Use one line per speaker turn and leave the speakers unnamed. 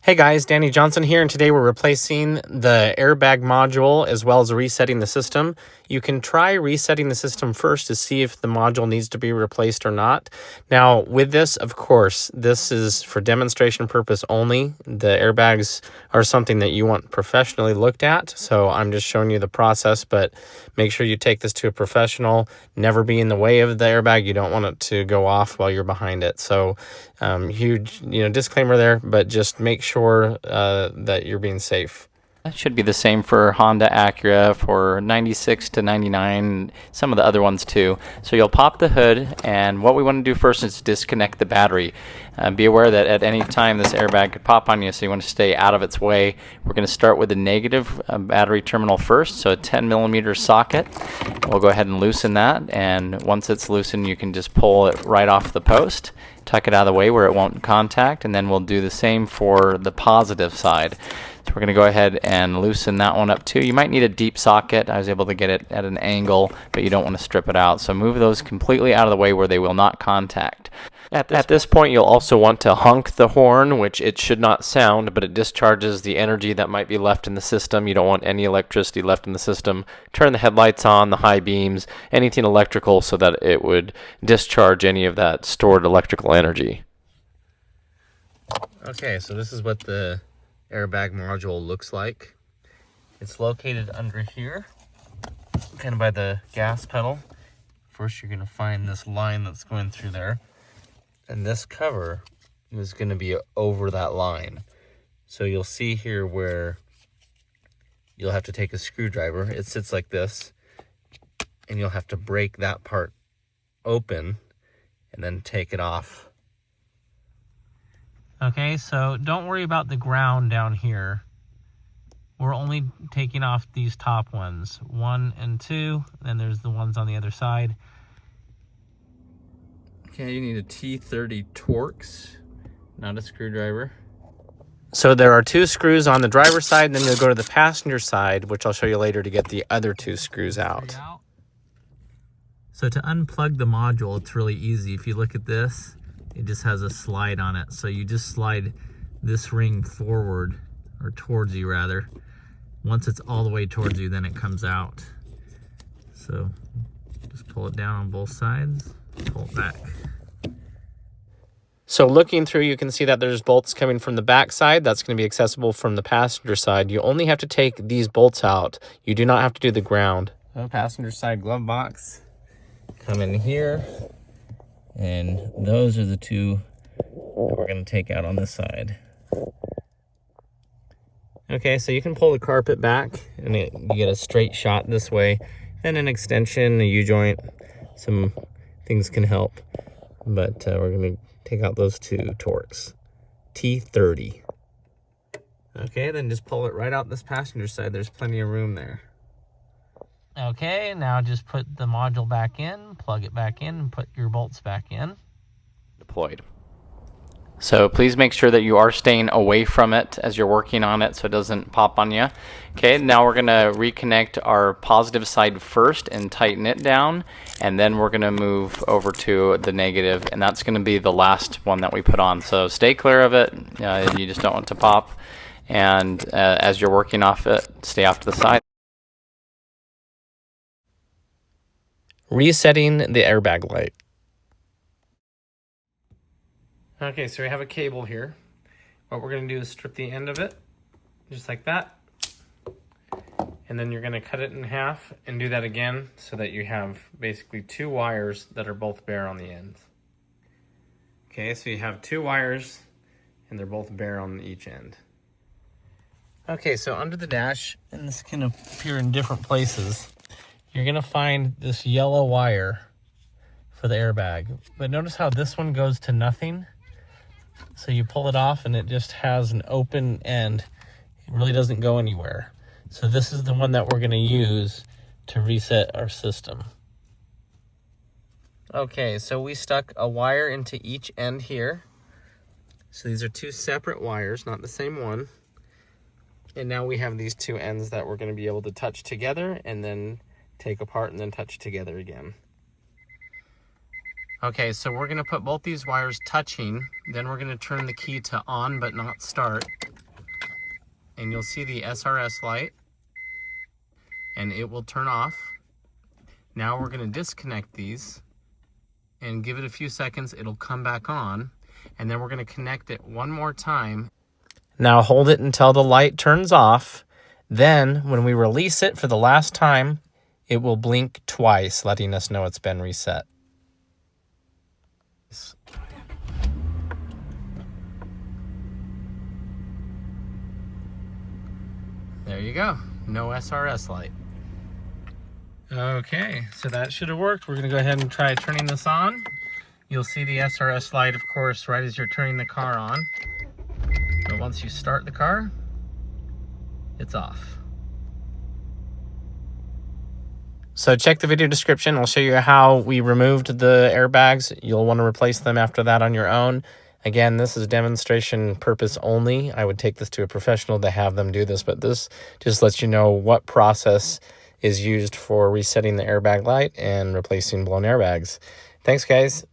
Hey guys, Danny Johnson here, and today we're replacing the airbag module as well as resetting the system. You can try resetting the system first to see if the module needs to be replaced or not. Now, with this, of course, this is for demonstration purpose only. The airbags are something that you want professionally looked at, so I'm just showing you the process, but make sure you take this to a professional. Never be in the way of the airbag. You don't want it to go off while you're behind it. So huge disclaimer there, but just make sure that you're being safe.
That should be the same for Honda, Acura, for 96 to 99, some of the other ones too. So you'll pop the hood, and what we want to do first is disconnect the battery. Be aware that at any time this airbag could pop on you, so you want to stay out of its way. We're going to start with the negative battery terminal first, so a 10mm socket. We'll go ahead and loosen that, and once it's loosened, you can just pull it right off the post, tuck it out of the way where it won't contact, and then we'll do the same for the positive side. So we're going to go ahead and loosen that one up too. You might need a deep socket. I was able to get it at an angle, but you don't want to strip it out. So move those completely out of the way where they will not contact. At this point, you'll also want to honk the horn, which it should not sound, but it discharges the energy that might be left in the system. You don't want any electricity left in the system. Turn the headlights on, the high beams, anything electrical, so that it would discharge any of that stored electrical energy.
Okay, so this is what the airbag module looks like. It's located under here, kind of by the gas pedal. First, you're going to find this line that's going through there, and this cover is going to be over that line. So you'll see here where you'll have to take a screwdriver. It sits like this, and you'll have to break that part open and then take it off. Okay, so don't worry about the ground down here. We're only taking off these top ones, 1 and 2, then there's the ones on the other side.
Okay, you need a T30 Torx, not a screwdriver.
So there are 2 screws on the driver's side, and then you'll go to the passenger side, which I'll show you later, to get the other 2 screws out. So to unplug the module, it's really easy. If you look at this, it just has a slide on it. So you just slide this ring forward, or towards you rather. Once it's all the way towards you, then it comes out. So just pull it down on both sides, pull it back. So looking through, you can see that there's bolts coming from the back side. That's going to be accessible from the passenger side. You only have to take these bolts out. You do not have to do the ground. So passenger side glove box, come in here. And those are the 2 that we're going to take out on this side. Okay, so you can pull the carpet back and you get a straight shot this way. Then an extension, a U-joint, some things can help. But we're going to take out those 2 Torx. T30. Okay, then just pull it right out this passenger side. There's plenty of room there. Okay, now just put the module back in, plug it back in, and put your bolts back in.
Deployed. So please make sure that you are staying away from it as you're working on it so it doesn't pop on you. Okay, now we're going to reconnect our positive side first and tighten it down, and then we're going to move over to the negative, and that's going to be the last one that we put on. So stay clear of it. You just don't want to pop, and as you're working off it, stay off to the side.
Resetting the airbag light. Okay, so we have a cable here. What we're going to do is strip the end of it, just like that. And then you're going to cut it in half and do that again so that you have basically 2 wires that are both bare on the ends. Okay, so you have 2 wires and they're both bare on each end. Okay, so under the dash, and this can appear in different places, you're going to find this yellow wire for the airbag. But notice how this one goes to nothing. So you pull it off and it just has an open end. It really doesn't go anywhere. So this is the one that we're going to use to reset our system. Okay, so we stuck a wire into each end here. So these are 2 separate wires, not the same one. And now we have these 2 ends that we're going to be able to touch together and then take apart and then touch together again. Okay, so we're going to put both these wires touching, then we're going to turn the key to on but not start, and you'll see the SRS light, and it will turn off. Now we're going to disconnect these and give it a few seconds. It'll come back on, and then we're going to connect it one more time. Now hold it until the light turns off. Then when we release it for the last time, it will blink twice, letting us know it's been reset. There you go. No SRS light. Okay, so that should have worked. We're going to go ahead and try turning this on. You'll see the SRS light, of course, right as you're turning the car on. But once you start the car, it's off. So check the video description. I'll show you how we removed the airbags. You'll want to replace them after that on your own. Again, this is demonstration purpose only. I would take this to a professional to have them do this, but this just lets you know what process is used for resetting the airbag light and replacing blown airbags. Thanks, guys.